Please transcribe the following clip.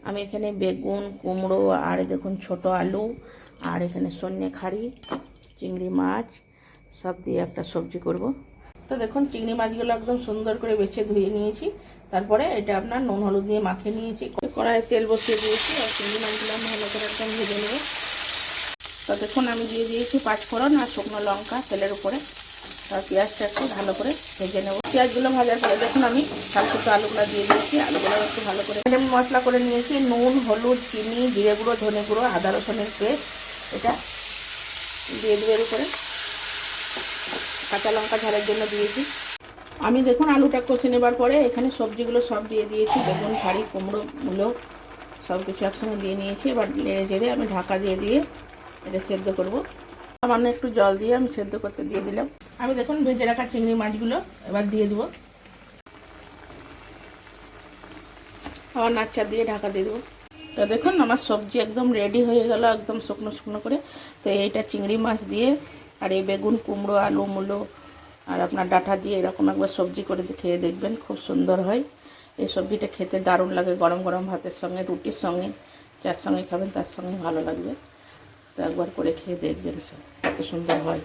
আমি এখানে বেগুন, কুমড়ো আর দেখুন ছোট আলু আর এখানে সন্নে খাড়ি, চিংড়ি মাছ সব দিয়ে একটা সবজি করব। তো দেখুন চিংড়ি মাছগুলো একদম সুন্দর করে বেছে ধুয়ে নিয়েছি। তারপরে এটা আপনার নুন হলুদ দিয়ে মাখিয়ে নিয়েছি। কড়াইয়ে তেল বসিয়ে দিয়েছি আর চিংড়ি মাছগুলো আমি ভালো করে একদম ভেজে নেব। তো দেখুন আমি দিয়ে দিয়েছি 5 ফোড়ন আর শুকনো লঙ্কা তেলের উপরে। আর পেঁয়াজটা একটু ভালো করে ভেজে নেব। পেঁয়াজগুলো ভাজার পরে দেখুন আমি ছোট আলুগুলো দিয়ে দিয়েছি। আলুগুলো একটু ভালো করে আমি মশলা করে নিয়েছি। নুন, হলুদ, চিনি, জিরে গুঁড়ো, ধনে গুঁড়ো, আদা রসুনের পেস্ট এটা দিয়ে দেবো এর উপরে। কাঁচা লঙ্কা ঝালের জন্য দিয়েছি। আমি দেখুন আলুটা কষে নেবার পরে এখানে সবজিগুলো সব দিয়ে দিয়েছি। বেগুন, খাড়ি, কুমড়ো, মূলো সব কিছু একসঙ্গে দিয়ে নিয়েছি। এবার নেড়ে চেড়ে আমি ঢাকা দিয়ে এটা সেদ্ধ করব। সামান্য একটু জল দিয়ে আমি সেদ্ধ করতে দিয়ে দিলাম। আমি দেখুন ভেজে রাখা চিংড়ি মাছগুলো এবার দিয়ে দেবো। আবার নাড়চা দিয়ে ঢাকা দিয়ে দেবো। তো দেখুন আমার সবজি একদম রেডি হয়ে গেল, একদম শুকনো শুকনো করে। তো এইটা চিংড়ি মাছ দিয়ে আর এই বেগুন, কুমড়ো, আলু, মূলো আর আপনার ডাঁটা দিয়ে এরকম একবার সবজি করে খেয়ে দেখবেন, খুব সুন্দর হয়। এই সবজিটা খেতে দারুণ লাগে গরম গরম ভাতের সঙ্গে, রুটির সঙ্গে, যার সঙ্গে খাবেন তার সঙ্গে ভালো লাগবে। তো একবার করে খেয়ে দেখবেন, সব কত সুন্দর হয়।